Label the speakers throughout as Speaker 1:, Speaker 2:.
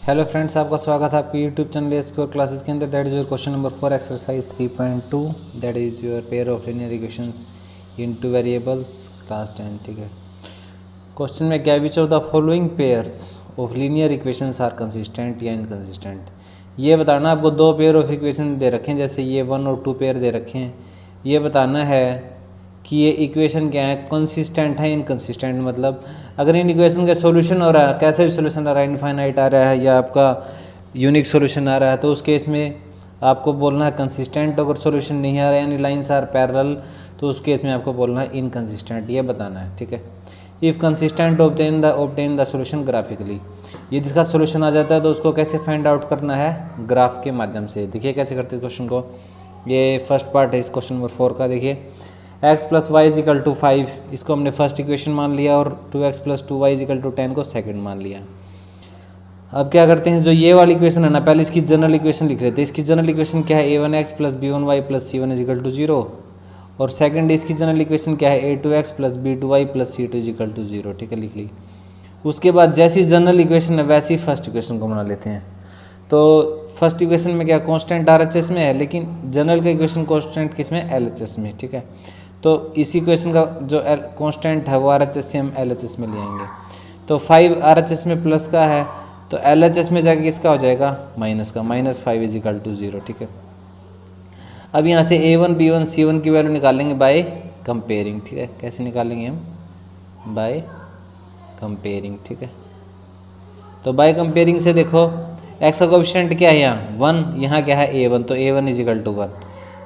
Speaker 1: Hello friends, आपका स्वागत है आपके यूट्यूब चैनल स्क्वायर क्लासेस के अंदर। That is your question number 4 exercise 3.2। That is your pair of linear equations in two variables class 10। ठीक है, क्वेश्चन में क्या, which of the following pairs of linear equations are consistent या inconsistent. ये बताना आपको दो पेयर ऑफ इक्वेशन दे रखे हैं, जैसे ये 1 और 2 पेयर दे रखे हैं। ये बताना है कि ये इक्वेशन क्या है, कंसिस्टेंट है इनकंसिस्टेंट। मतलब अगर इन इक्वेशन का सॉल्यूशन हो रहा है, कैसे भी सॉल्यूशन आ रहा है, इनफाइनाइट आ रहा है या आपका यूनिक सॉल्यूशन आ रहा है, तो उस केस में आपको बोलना है कंसिस्टेंट। अगर सॉल्यूशन नहीं आ रहा है यानी लाइंस आर पैरेलल, तो उस केस में आपको बोलना है इनकंसिस्टेंट। ये बताना है, ठीक है। If consistent obtain the solution graphically. यदि इसका सॉल्यूशन आ जाता है तो उसको कैसे फाइंड आउट करना है, ग्राफ के माध्यम से। देखिए कैसे करते हैं क्वेश्चन को। ये फर्स्ट पार्ट है इस क्वेश्चन नंबर 4 का। देखिए x plus y is equal to 5, इसको हमने फर्स्ट इक्वेशन मान लिया, और 2x plus 2y is equal to 10 को सेकंड मान लिया। अब क्या करते हैं, जो ये वाली इक्वेशन है ना, पहले इसकी जनरल इक्वेशन लिख रहे थे। इसकी जनरल इक्वेशन क्या है, a1x plus b1y plus c1 is equal to 0। और सेकंड इसकी जनरल इक्वेशन क्या है, a2x plus b2y plus c2 is equal to 0। ठीक है, लिख ली। उसके बाद जैसी जनरल इक्वेशन है वैसी फर्स्ट इक्वेशन को बना लेते हैं। तो फर्स्ट इक्वेशन में क्या, कांस्टेंट RHS में है, लेकिन जनरल का इक्वेशन कांस्टेंट किस में, LHS में। ठीक है, तो इस इक्वेशन का जो कांस्टेंट है वो RHS से हम LHS में ले आएंगे। तो 5 RHS में प्लस का है, तो LHS में जाके किसका हो जाएगा, माइनस का। -5 इज इक्वल टू 0। ठीक है, अब यहाँ से a1 b1 c1 की वैल्यू निकालेंगे बाय कंपेयरिंग। ठीक है, कैसे निकालेंगे हम, बाय कंपेयरिंग। ठीक है, तो बाय कंपेयरिंग से देखो x का कोएफिशिएंट क्या है, यहाँ 1, यहाँ क्या है a1, तो a1 इज इक्वल टू 1।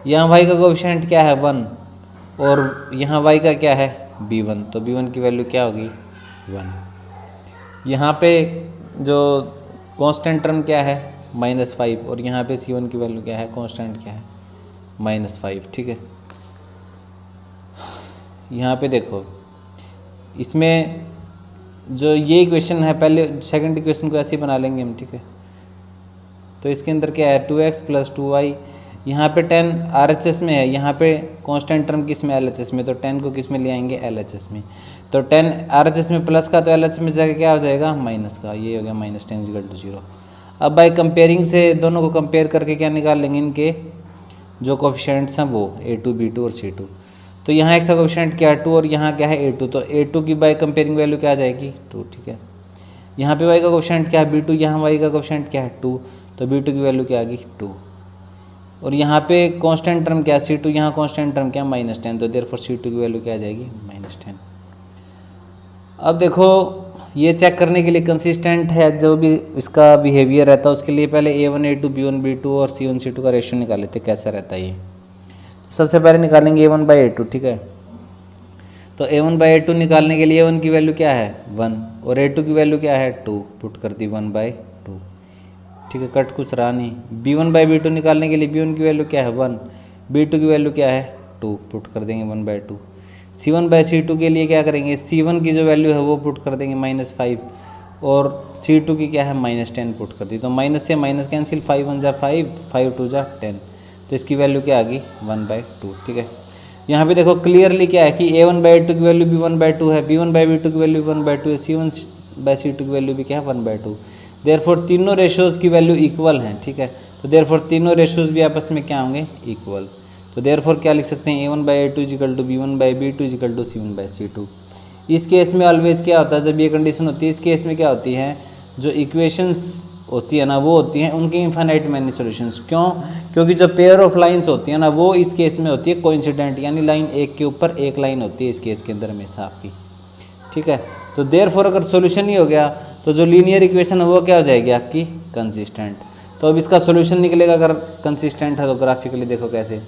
Speaker 1: यहाँ y का कोएफिशिएंट क्या है 1, और यहाँ y का क्या है b1, तो b1 की वैल्यू क्या होगी 1। यहाँ पे जो कांस्टेंट टर्म क्या है -5, और यहाँ पे c1 की वैल्यू क्या है, कांस्टेंट क्या है -5। ठीक है, यहाँ पे देखो इसमें जो ये इक्वेशन है, पहले सेकंड इक्वेशन को ऐसे ही बना लेंगे हम। ठीक है, तो इसके अंदर क्या है 2x प्लस 2y, यहाँ पे 10 RHS में है, यहाँ पे कांस्टेंट टर्म किस में, LHS में, तो 10 को किस में ले आएंगे, LHS में। तो 10 RHS में प्लस का, तो LHS में जाके क्या हो जाएगा, माइनस का। ये हो गया -10 इक्वल टू 0। अब बाय कंपेयरिंग से दोनों को कंपेयर करके क्या निकाल लेंगे, इनके जो कोएफिशिएंट्स हैं वो a2 b2 और c2। तो यहाँ x का कोएफिशिएंट क्या है 2, और यहाँ क्या है a2, तो a2 की बाय कंपेयरिंग वैल्यू क्या आ जाएगी 2। ठीक है, यहाँ पे y का कोएफिशिएंट क्या है b2, यहाँ y का कोएफिशिएंट क्या है 2, तो b2 की वैल्यू क्या आ गई 2। और यहाँ पे कांस्टेंट टर्म क्या है c2, यहाँ कांस्टेंट टर्म क्या है -10, तो देयरफॉर c2 की वैल्यू क्या आ जाएगी -10। अब देखो ये चेक करने के लिए कंसिस्टेंट है जो भी इसका बिहेवियर रहता है, उसके लिए पहले a1 a2 b1 b2 और c1 c2 का रेशियो निकाल लेते हैं, कैसा रहता है ये। सबसे पहले निकालेंगे a1 बाई a2। ठीक है, तो a1 बाई a2 निकालने के लिए a1 की वैल्यू क्या है 1, और a2 की वैल्यू क्या है 2, पुट कर दी 1/2। ठीक है, कट कुछ रहा नहीं। b1 बाई b2 निकालने के लिए b1 की वैल्यू क्या है 1, b2 की वैल्यू क्या है 2, पुट कर देंगे 1/2। c1 बाई c2 के लिए क्या करेंगे, c1 की जो वैल्यू है वो पुट कर देंगे -5, और c2 की क्या है -10 पुट कर दी। तो माइनस से माइनस कैंसिल, 5 1 जा 5, 5 2 जा 10, तो इसकी वैल्यू क्या आ गई 1/2। ठीक है, यहाँ पे देखो क्लियरली क्या है कि a1 बाई a2 की वैल्यू भी 1/2 है, b1 बाई b2 की वैल्यू 1/2 है, c1 बाई c2 की वैल्यू भी क्या है 1/2। देयरफॉर तीनों रेशियोज़ की वैल्यू इक्वल हैं। ठीक है, तो देयरफॉर तीनों रेशियोज़ भी आपस में क्या होंगे, इक्वल। तो देयरफॉर क्या लिख सकते हैं, a1 by a2 is equal to b1 by b2 is equal to c1 by c2। इस केस में ऑलवेज क्या होता है, जब ये कंडीशन होती है, इस केस में क्या होती है, जो इक्वेशंस होती है ना वो होती हैं उनके इनफाइनाइट मैनी सॉल्यूशंस। क्यों, क्योंकि जो पेयर ऑफ लाइंस होती है ना वो इस केस में होती है कोइंसिडेंट, यानी लाइन एक के ऊपर एक लाइन होती है इस केस के अंदर हमेशा आपकी। ठीक है, तो देयरफॉर अगर सॉल्यूशन ही हो गया तो जो लीनियर इक्वेशन है वो क्या हो जाएगी आपकी, कंसिस्टेंट। तो अब इसका सॉल्यूशन निकलेगा अगर कंसिस्टेंट है तो ग्राफिकली देखो कैसे।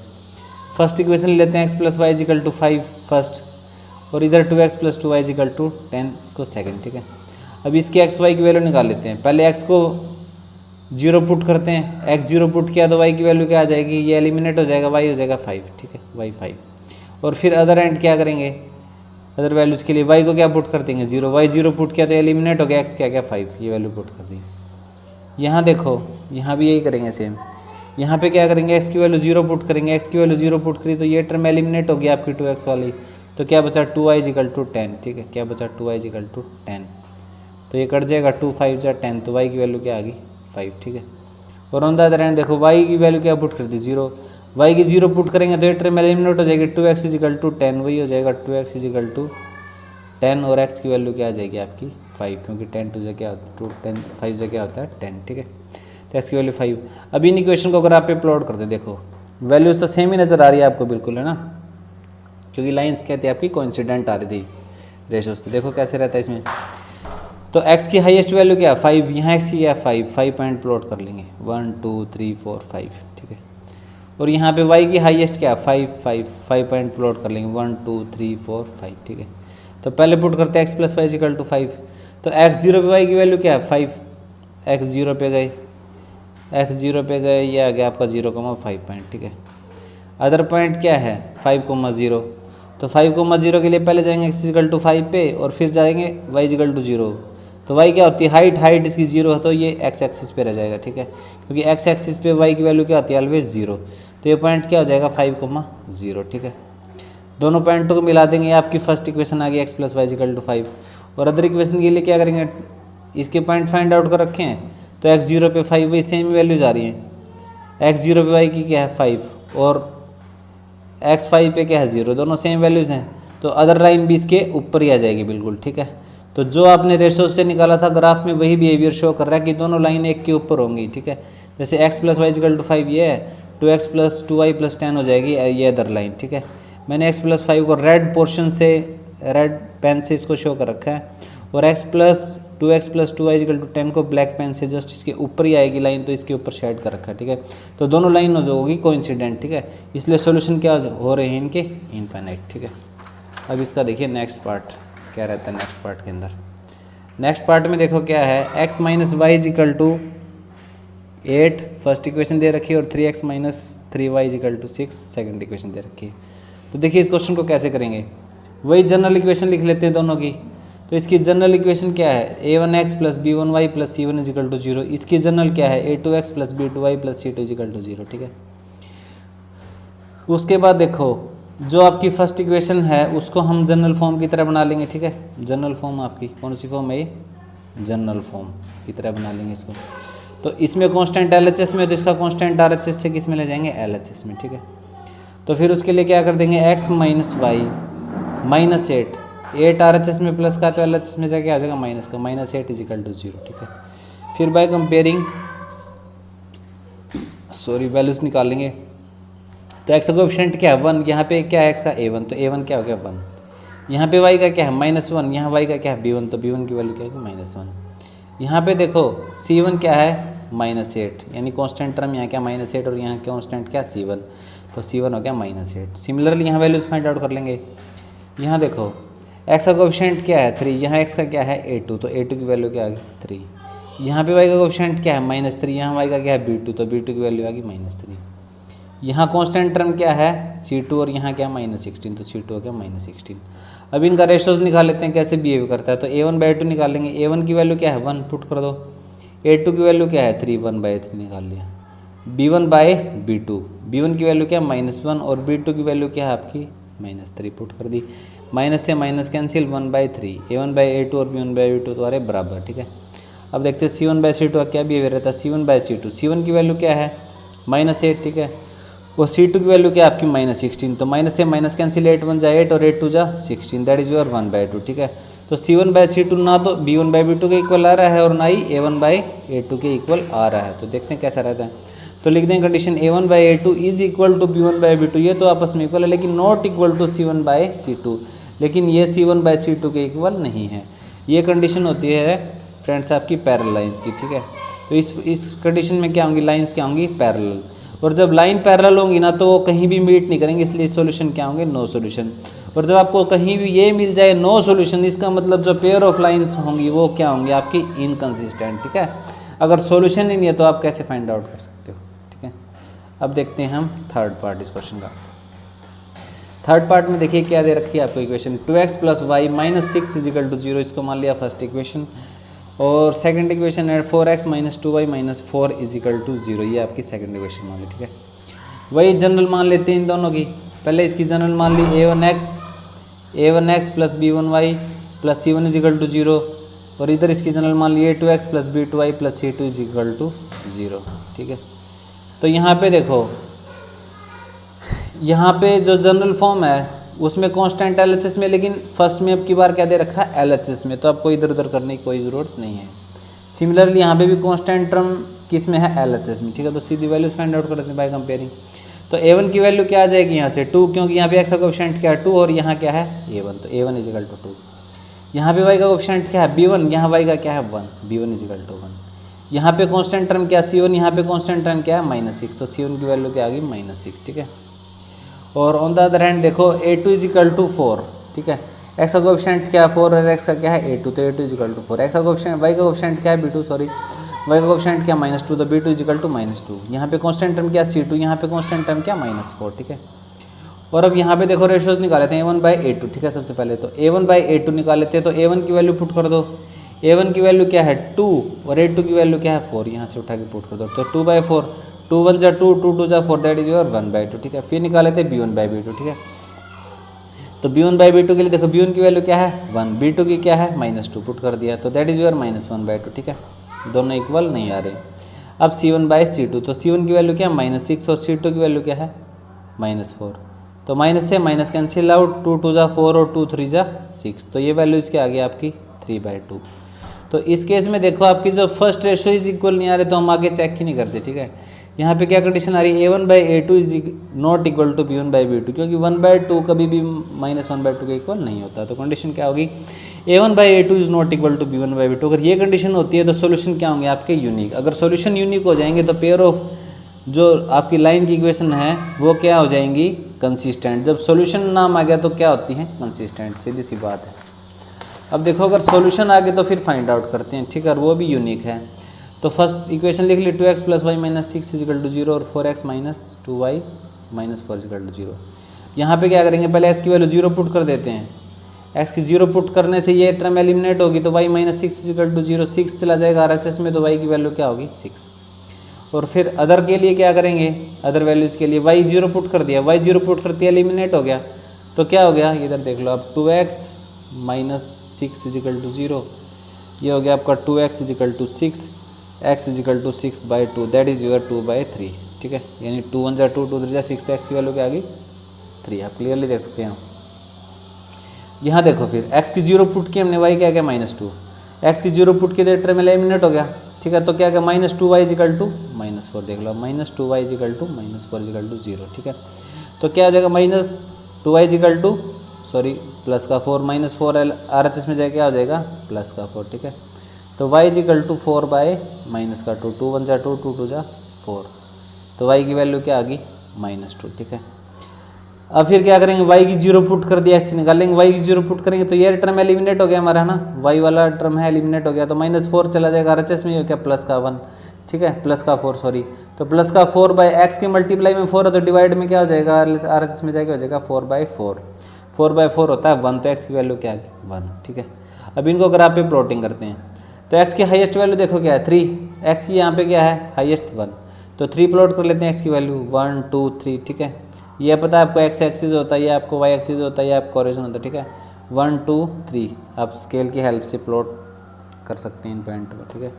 Speaker 1: फर्स्ट इक्वेशन लेते हैं x plus y is equal to 5 first, और इधर 2x plus 2y is equal to 10 इसको सेकंड। ठीक है, अब इसके x y की वैल्यू निकाल लेते हैं। पहले x को 0 पुट करते हैं, x 0 पुट किया तो y की वैल्यू क्या आ जाएगी, ये एलिमिनेट हो जाएगा, y हो जाएगा 5। ठीक है, y 5। और फिर अदर एंड क्या करेंगे, अदर वैल्यूज़ के लिए y को क्या पुट कर देंगे 0, y 0 पुट किया तो एलिमिनेट हो गया, x क्या 5, ये वैल्यू पुट कर दी। यहाँ देखो यहाँ भी यही करेंगे सेम, यहाँ पे क्या करेंगे, x की वैल्यू 0 पुट करेंगे, x की वैल्यू 0 पुट करी तो ये टर्म एलिमिनेट हो गया आपकी 2x वाली, तो क्या बचा 2y इजिकल टू 10। ठीक है, क्या बचा 2y इजिकल टू 10। तो ये कट जाएगा, 2 5 जा 10, तो y की वैल्यू क्या आ गई 5, ठीक है। और ऑन द अदर हैंड देखो y की वैल्यू क्या पुट कर दी 0, y की 0 पुट करेंगे तो ये टर्म एलिमिनेट हो जाएगी, 2x इजिकल टू 10, वही हो जाएगा 2x इजिकल टू 10 और x की वैल्यू क्या आ जाएगी आपकी 5, क्योंकि 10 2 क्या होता है 10 5 से क्या होता है 10, ठीक है। तो x की वैल्यू 5। अब इन इक्वेशन को अगर आप पे प्लॉट कर दे, देखो वैल्यूज तो सेम ही नज़र आ रही है आपको बिल्कुल, है ना, क्योंकि लाइंस कहती है आपकी कोइंसिडेंट आ रही थी रेशोज। तो देखो कैसे रहता है इसमें, तो x की हाईएस्ट वैल्यू क्या है 5, यहाँ x की क्या है 5 पॉइंट प्लॉट कर लेंगे 1 2 3 4 5, ठीक है। और यहाँ पे y की हाईएस्ट क्या है 5 पॉइंट प्लॉट कर लेंगे 1 2 3 4 5, ठीक है। तो पहले पुट करते हैं x प्लस 5 इक्वल टू 5, तो x0 पे y की वैल्यू क्या है 5, x0 पे गए ये आ गया आपका 0,5 पॉइंट, ठीक है। अदर पॉइंट क्या है 5,0, तो 5,0 के लिए पहले जाएंगे x इक्वल टू 5 पे और फिर जाएंगे y इक्वल टू 0, तो y क्या होती है हाइट इसकी 0 है, तो ये x एक्सिस पे रह जाएगा, ठीक है, क्योंकि x एक्सिस पे y की वैल्यू क्या होती है ऑलवेज 0, तो ये पॉइंट क्या हो जाएगा 5,0, ठीक है। दोनों पॉइंटों को मिला देंगे, ये आपकी फर्स्ट इक्वेशन आ गई x plus y equal to 5। और अदर इक्वेशन के लिए क्या करेंगे, इसके पॉइंट फाइंड आउट कर रखे हैं, तो x0 पे 5 वही सेम वैल्यूज आ रही हैं, x0 पे y की क्या है 5 और x5 पे क्या है 0, दोनों सेम वैल्यूज़ हैं, तो अदर लाइन भी इसके ऊपर ही आ जाएगी बिल्कुल, ठीक है। तो जो आपने रेशो से निकाला था ग्राफ में वही बिहेवियर शो कर रहा है कि दोनों लाइन एक के ऊपर होंगी, ठीक है। जैसे x plus y equal to 5 ये है, 2x प्लस 2y प्लस 10 हो जाएगी ये अदर लाइन, ठीक है। मैंने x प्लस 5 को रेड पोर्शन से रेड पेन से इसको शो कर रखा है, और x plus 2x plus 2y equal to 10 को ब्लैक पेन से जस्ट इसके ऊपर ही आएगी लाइन, तो इसके ऊपर शेड कर रखा है, ठीक है। तो दोनों लाइन जो होगी कोइंसिडेंट, ठीक है, इसलिए सॉल्यूशन क्या हो रहे हैं इनके इनफाइनाइट, ठीक है। अब इसका देखिए नेक्स्ट पार्ट क्या रहता है, नेक्स्ट पार्ट के अंदर, नेक्स्ट पार्ट में देखो क्या है, x minus y equal to 8 first equation दे रखी है और 3x minus 3y equal to 6 second equation दे रखी है। तो देखिए इस क्वेश्चन को कैसे करेंगे, वही जनरल इक्वेशन लिख लेते हैं दोनों की। तो इसकी जनरल इक्वेशन क्या है, a1x plus b1y plus c1 is equal to 0। इसकी जनरल क्या है, a2x plus b2y plus c2 is equal to 0, ठीक है। उसके बाद देखो जो आपकी फर्स्ट इक्वेशन है उसको हम जनरल फॉर्म की तरह बना लेंगे, ठीक है। जनरल फॉर्म आपकी कौन सी फॉर्म है, ये जनरल फॉर्म की तरह बना लेंगे इसको। तो इसमें कांस्टेंट LHS में, तो इसका कांस्टेंट RHS से किस में ले जाएंगे, LHS में, ठीक है। तो फिर उसके लिए क्या कर देंगे, x minus y minus 8 RHS में प्लस का, तो LHS में जाके आ जाएगा माइनस का, माइनस 8 इजिकल टू 0, ठीक है। फिर बाय कंपेयरिंग वैल्यूज निकालेंगे, तो x का कोएफिशिएंट क्या है 1, यहाँ पे क्या है x का a1, तो a1 क्या हो गया 1। यहाँ पे y का क्या है -1, यहाँ y का क्या है b1, तो b1 की वैल्यू क्या है -1। यहाँ पे देखो c1 क्या है -8, यानी कांस्टेंट टर्म यहाँ क्या -8 और यहाँ कांस्टेंट क्या c1, तो c1 हो गया -8। सिमिलरली यहाँ वैल्यूज फाइंड आउट कर लेंगे। यहाँ देखो x का कोएफिशिएंट क्या है 3, यहाँ x का क्या है a2, तो a2 की वैल्यू क्या आ गई 3। यहाँ पे y का कोएफिशिएंट क्या है -3, यहाँ y का क्या है b2, तो b2 की वैल्यू आ गई -3। यहाँ कांस्टेंट टर्म क्या है c2 और यहाँ क्या -16, तो c2 हो गया -16। अब इनका रेशोज निकाल लेते हैं कैसे बिहेव करता है। तो a1/2 निकालेंगे, a1 की वैल्यू क्या है 1 पुट कर दो, a2 की वैल्यू क्या है 3, 1/3 निकाल लिया। b1/b2, b1 की वैल्यू क्या है -1 और b2 की वैल्यू क्या है आपकी -3 पुट कर दी। माइनस से माइनस कैंसिल 1/3, a1/a2 और b1/b2 तुम्हारे बराबर, ठीक है। अब देखते हैं c1/c2 का क्या बिहेवियर रहता है। c1/c2, c1 की वैल्यू क्या है -8, ठीक है, और c2 की वैल्यू क्या है आपकी -16, तो माइनस से माइनस कैंसिल 8 1 जा 8 और 8 2 जा 16, दैट इज योर 1/2, ठीक है। तो c1/c2 ना तो b1/b2 के इक्वल आ रहा है और ना ही a1/a2 के इक्वल आ रहा है। तो देखते हैं कैसा रहता है। तो लिख दें condition a1/a2 is equal to b1/b2, ये तो आपस में इक्वल है लेकिन नॉट इक्वल टू c1/c2, लेकिन ये c1/c2 के इक्वल नहीं है। ये कंडीशन होती है फ्रेंड्स आपकी पैरेलल लाइंस की, ठीक है। तो इस कंडीशन में क्या होंगी, लाइंस क्या होंगी पैरेलल, और जब लाइन पैरेलल होंगी ना तो वो कहीं भी मीट नहीं करेंगे, इसलिए सॉल्यूशन क्या होंगे नो सॉल्यूशन। और जब आपको कहीं भी ये मिल जाए नो सॉल्यूशन, इसका मतलब जो पेयर ऑफ लाइंस होंगी वो क्या होंगी आपकी इनकंसिस्टेंट, ठीक है। अगर सॉल्यूशन ही नहीं है तो आप कैसे फाइंड आउट कर सकते हो, ठीक है। अब देखते हैं हम थर्ड पार्ट इस क्वेश्चन का। थर्ड पार्ट में देखिए क्या दे रखी है आपको equation, 2x plus y minus 6 is equal to 0, इसको मान लिया फर्स्ट इक्वेशन, और सेकंड इक्वेशन है 4x minus 2y minus 4 is equal to 0, ये आपकी सेकंड इक्वेशन मान ली, ठीक है। वही जनरल मान लेते हैं इन दोनों की। पहले इसकी जनरल मान ली a1x plus b1y plus c1 is equal to 0, और इधर इसकी जनरल मान लिए A2x plus B2y plus C2 is equal to 0, ठीक है। तो यहाँ पे देखो, यहाँ पे जो जनरल फॉर्म है उसमें कांस्टेंट LHS में, लेकिन फर्स्ट में अब की बार क्या दे रखा है LHS में, तो आपको इधर उधर करने की कोई ज़रूरत नहीं है। सिमिलरली यहाँ पे भी कांस्टेंट टर्म किस में है LHS में, ठीक है। तो सीधी वैल्यूज फाइंड आउट कर देते हैं बाय कंपेयरिंग। तो A1 की वैल्यू क्या आ जाएगी यहाँ से 2, क्योंकि यहाँ पे x का कोएफिशिएंट क्या है 2 और यहाँ क्या है A1, तो A1 इज इक्वल टू 2। यहाँ पे y का कोएफिशिएंट क्या है B1, यहाँ y का क्या है 1, B1 इज इक्वल टू 1। यहाँ पे कांस्टेंट टर्म क्या है C1, यहाँ पे कांस्टेंट टर्म क्या है -6, तो C1 की वैल्यू क्या आ गई -6, ठीक है। और ऑन द अदर हैंड देखो A2 इज इक्वल टू 4, ठीक है। x का कोएफिशिएंट क्या है 4 और x का क्या है A2, तो A2 is equal to 4। x का कोएफिशिएंट y का कोएफिशिएंट क्या है B2, सॉरी y का कोएफिशिएंट क्या -2, तो B2 इज इक्वल टू -2। यहाँ पे कांस्टेंट टर्म क्या C2, यहाँ पे कांस्टेंट टर्म क्या -4, ठीक है। और अब यहाँ पे देखो रेशियोज निकाले थे A1 बाई A2, ठीक है। सबसे पहले तो A1 बाई A2 निकाले थे, तो A1 की वैल्यू पुट कर दो। A1 की वैल्यू क्या है 2 और A2 की वैल्यू क्या है 4, यहाँ से उठा के पुट कर दो। तो 2/4, 2 1 जा 2, 2 2 जा 4, दैट इज योर 1/2, ठीक है। फिर निकाले थे B1 बाई B2, ठीक है। तो B1 बाई B2 के लिए देखो B1 की वैल्यू क्या है 1, B2 की क्या है -2 पुट कर दिया, तो दैट इज योर -1/2, ठीक है। दोनों इक्वल नहीं आ रहे। अब C1 बाई C2, तो C1 की वैल्यू क्या है -6 और C2 की वैल्यू क्या है -4, तो माइनस से माइनस कैंसिल आउट, 2 2 जा 4 और 2 3 जा 6, तो ये वैल्यू इसके आ गई आपकी 3/2। तो इस केस में देखो आपकी जो फर्स्ट रेशो इज इक्वल नहीं आ रहे, तो हम आगे चेक ही नहीं करते, ठीक है। यहाँ पे क्या कंडीशन आ रही है A1 by A2 is not equal to B1 by B2, क्योंकि 1/2 कभी भी -1/2 के इक्वल नहीं होता। तो कंडीशन क्या होगी A1 by A2 is not equal to B1 by B2। अगर ये कंडीशन होती है तो सोल्यूशन क्या होंगे आपके यूनिक। अगर सोल्यूशन यूनिक हो जाएंगे तो पेयर ऑफ जो आपकी लाइन की इक्वेशन है वो क्या हो जाएंगी कंसिस्टेंट। जब सॉल्यूशन नाम आ गया तो क्या होती है कंसिस्टेंट, सीधी सी बात है। अब देखो अगर सॉल्यूशन आ गया तो फिर फाइंड आउट करते हैं, ठीक है, और वो भी यूनिक है। तो फर्स्ट इक्वेशन लिख ली 2x plus y minus 6 is equal to 0 और 4x minus 2y minus 4 is equal to 0। यहाँ पे क्या करेंगे, पहले x की वैल्यू 0 पुट कर देते हैं। x की 0 पुट करने से ये टर्म एलिमिनेट होगी, तो y माइनस 6 इजिकल टू 0, 6 चला जाएगा RHS में, तो y की वैल्यू क्या होगी 6। और फिर अदर के लिए क्या करेंगे, अदर वैल्यूज़ के लिए y 0 पुट कर दिया, y 0 पुट करती है एलिमिनेट हो गया, तो क्या हो गया इधर देख लो अब 2x माइनस 6 इजिकल टू 0, ये हो गया आपका 2x is equal to 6, x is equal to 6/2, that is your 2/3, ठीक है। यानी 2 1 जा 2, 2 3 जा 6, तो x की वैल्यू क्या आ गई 3। आप क्लियरली देख सकते हैं। यहाँ देखो फिर x की 0 पुट की हमने, y क्या गया -2, x की 0 पुट की टर्म एलिमिनेट हो गया, ठीक है। तो क्या क्या -2y इजिकल टू -4, देख लो -2y is equal to -4 is equal to 0, ठीक है। तो क्या आ जाएगा -2y इजिकल टू प्लस का 4 -4 RHS में जाए क्या हो जाएगा प्लस का 4, ठीक है। तो y is equal to 4 by minus का 2, 2 1 जा 2, 2 2 जा 4, तो y की वैल्यू क्या आ गई -2, ठीक है। अब फिर क्या करेंगे, y की 0 पुट कर दिया, x निकालेंगे, y की 0 पुट करेंगे तो ये टर्म एलिमिनेट हो गया हमारा ना, y वाला टर्म है एलिमिनेट हो गया, तो -4 चला जाएगा RHS में, हो क्या प्लस का 1, ठीक है, प्लस का 4 तो प्लस का 4 बाय x के मल्टीप्लाई में 4 है, तो डिवाइड में क्या हो जाएगा RHS में जाएगा हो जाएगा 4/4, 4/4 होता है 1, तो x की वैल्यू क्या है 1, ठीक है। अब इनको ग्राफ पे प्लॉटिंग करते हैं, तो x की हाईएस्ट वैल्यू देखो क्या है 3, x की यहाँ पे क्या है हाईएस्ट 1, तो 3 प्लॉट कर लेते हैं x की वैल्यू 1 2 3, ठीक है। ये पता है आपको x एक्सिस होता है, ये आपको y एक्सिस होता है, ये आपको ओरिजिन होता है, ठीक है। 1 2 3 आप स्केल की हेल्प से प्लॉट कर सकते हैं इन पॉइंट पर, ठीक है।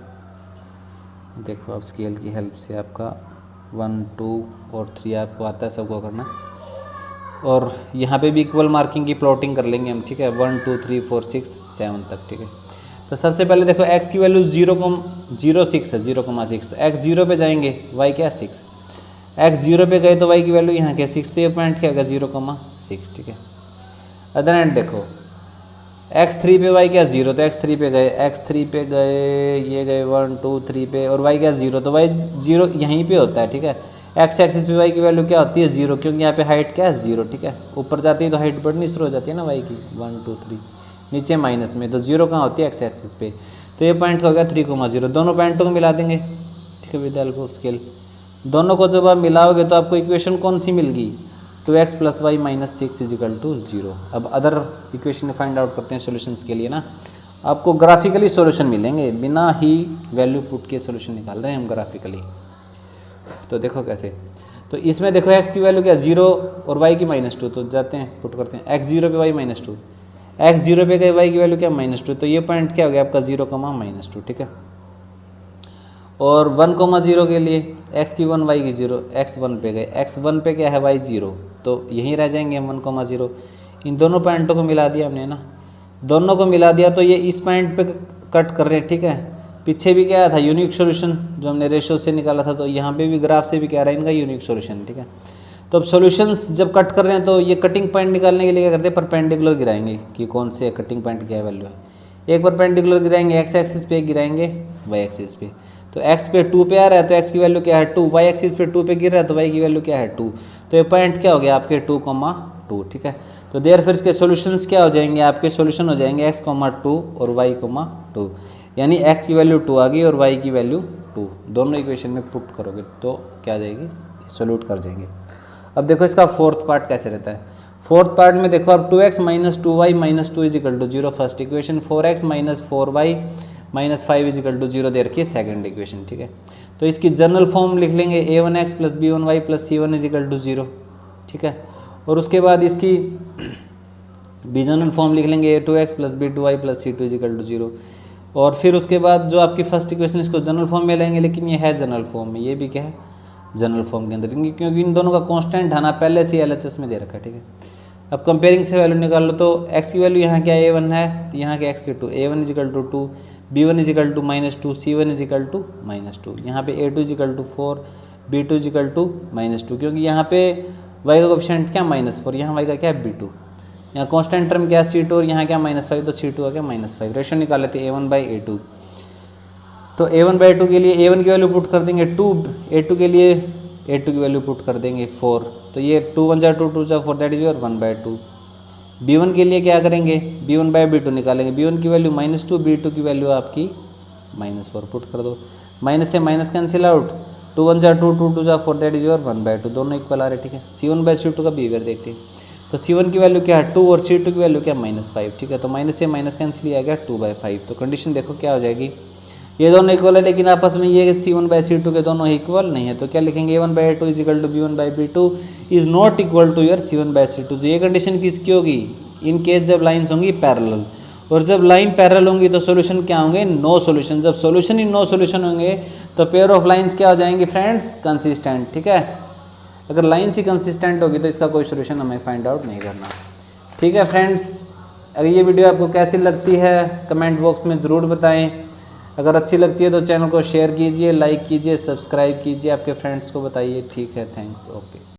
Speaker 1: देखो आप स्केल की हेल्प से आपका 1 2 और 3 आपको आता है सबको करना, और यहाँ पे भी इक्वल मार्किंग की प्लॉटिंग कर लेंगे हम, ठीक है, 1 2 3 4 6 7 तक, ठीक है। तो सबसे पहले देखो x की वैल्यू 0,06 है, 0,6, तो x 0 पे जाएंगे, y क्या 6, x 0 पे गए तो y की वैल्यू यहाँ क्या 6, तो ये पॉइंट क्या होगा 0,6, ठीक है। अदर एंड देखो x3 पे y क्या 0, तो x3 पे गए, x3 पे गए, ये गए 1 2 3 पे, और y क्या 0, तो y 0 यहीं पे होता है, ठीक है। x एक्सिस पे y की वैल्यू क्या होती है 0, क्योंकि यहाँ पे हाइट क्या है 0, ठीक है। ऊपर जाती है तो हाइट बढ़नी शुरू हो जाती है ना y की 1 2 3, नीचे माइनस में, तो 0 कहाँ होती है x एक्सिस पे, तो ये पॉइंट हो गया 3,0। दोनों पॉइंटों को मिला देंगे, ठीक है, विद हेल्प ऑफ स्केल। दोनों को जब आप मिलाओगे तो आपको इक्वेशन कौन सी मिल गई 2x plus y minus 6 is equal to 0। अब अदर इक्वेशन फाइंड आउट करते हैं सॉल्यूशंस के लिए ना, आपको ग्राफिकली सॉल्यूशन मिलेंगे, बिना ही वैल्यू पुट के सॉल्यूशन निकाल रहे हैं हम ग्राफिकली। तो देखो कैसे, तो इसमें देखो x की वैल्यू क्या 0 और y की -2, तो जाते हैं पुट करते हैं x 0 पे y -2, x 0 पे गए, y की वैल्यू क्या -2, तो ये पॉइंट क्या हो गया आपका 0, -2, ठीक है। और 1, 0 के लिए x की 1 y की 0, x 1 पे गए, x 1 पे क्या है y 0, तो यहीं रह जाएंगे हम 1, 0। इन दोनों पॉइंटों को मिला दिया हमने ना, दोनों को मिला दिया तो ये इस पॉइंट पे कट कर रहे हैं, ठीक है। पीछे भी क्या था यूनिक सॉल्यूशन जो हमने रेशियो से निकाला था, तो यहाँ पे भी ग्राफ से भी क्या रहा है इनका यूनिक सॉल्यूशन, ठीक है। तो अब सॉल्यूशंस जब कट कर रहे हैं तो ये कटिंग पॉइंट निकालने के लिए क्या करते हैं, परपेंडिकुलर गिराएंगे कि कौन से कटिंग पॉइंट क्या वैल्यू है। एक परपेंडिकुलर गिराएंगे x एक्सिस पे, एक गिराएंगे y एक्सिस पे। तो x पे 2 पे आ रहा है तो x की वैल्यू क्या है 2, y एक्सिस पे 2 पे गिर रहा है तो y की वैल्यू क्या है 2। तो ये पॉइंट क्या हो गया आपके 2, 2, ठीक है। तो देयर फिर इसके सॉल्यूशंस क्या हो जाएंगे, आपके सॉल्यूशन हो जाएंगे x, 2 और y, 2, यानी x की वैल्यू 2 आ गई और y की वैल्यू 2, दोनों इक्वेशन में पुट करोगे तो क्या आ जाएगी, सोल्यूट कर जाएंगे। अब देखो इसका फोर्थ पार्ट कैसे रहता है। फोर्थ पार्ट में देखो अब 2x - 2y - 2 = 0 first equation, 4x - 4y - 5 = 0 दे रखी है सेकंड इक्वेशन, ठीक है। तो इसकी जनरल फॉर्म लिख लेंगे a1x + b1y + c1 = 0, ठीक है। और उसके बाद इसकी बी जनरल फॉर्म लिख लेंगे a2x + b2y + c2 = 0। और फिर उसके बाद जो आपकी फर्स्ट इक्वेशन इसको जनरल फॉर्म में लेंगे, लेकिन ये है जनरल फॉर्म में, ये भी क्या है जनरल फॉर्म के अंदर, क्योंकि इन दोनों का कांस्टेंट है ना पहले से LHS में दे रखा है, ठीक है। अब कंपेयरिंग से वैल्यू निकाल लो तो x की वैल्यू यहाँ क्या a1 है तो यहाँ के x की 2, a1 = 2, b1 = -2, c1 = -2, यहाँ पे a2 = 4, b2 = -2, क्योंकि यहाँ पे y का कोएफिशिएंट क्या -4, यहाँ y का क्या है b2, यहाँ कांस्टेंट टर्म क्या है c2 और यहाँ क्या -5, तो c2 आ गया -5। रेशियो निकाल लेते हैं a1/a2। तो a1/2 के लिए a1 की वैल्यू पुट कर देंगे 2, a2 के लिए a2 की वैल्यू पुट कर देंगे 4, तो ये 2 1 2 2 4 दैट इज योर 1/2। b1 के लिए क्या करेंगे, b1/b2 निकालेंगे, b1 की वैल्यू -2, b2 की वैल्यू आपकी -4 पुट कर दो, माइनस से minus cancel out, 2 1 2 2 2 4 that is your 1/2, दोनों इक्वल आ रहे, ठीक है। c1/c2 का बिहेवियर देखते हैं, तो c1 की वैल्यू क्या है 2 और c2 की वैल्यू क्या -5, ठीक है। तो माइनस से माइनस कैंसिल ही आ गया 2/5। तो कंडीशन देखो क्या हो जाएगी, ये दोनों इक्वल है लेकिन आपस में ये c1/c2 के दोनों इक्वल नहीं है, तो क्या लिखेंगे a1/a2 = b1/b2 is not equal to your c1/c2। तो ये कंडीशन किसकी होगी, इन केस जब लाइन्स होंगी पैरेलल, और जब लाइन पैरेलल होंगी तो सॉल्यूशन क्या होंगे, नो सॉल्यूशन। जब सॉल्यूशन ही नो सॉल्यूशन होंगे तो पेयर ऑफ लाइंस क्या हो जाएंगी फ्रेंड्स, कंसिस्टेंट, ठीक है। अगर लाइन्स ही कंसिस्टेंट होगी तो इसका कोई सॉल्यूशन हमें फाइंड आउट नहीं करना, ठीक है फ्रेंड्स। अगर ये वीडियो आपको कैसी लगती है कमेंट बॉक्स में ज़रूर बताएं। अगर अच्छी लगती है तो चैनल को शेयर कीजिए, लाइक कीजिए, सब्सक्राइब कीजिए, आपके फ्रेंड्स को बताइए, ठीक है। Thanks, okay.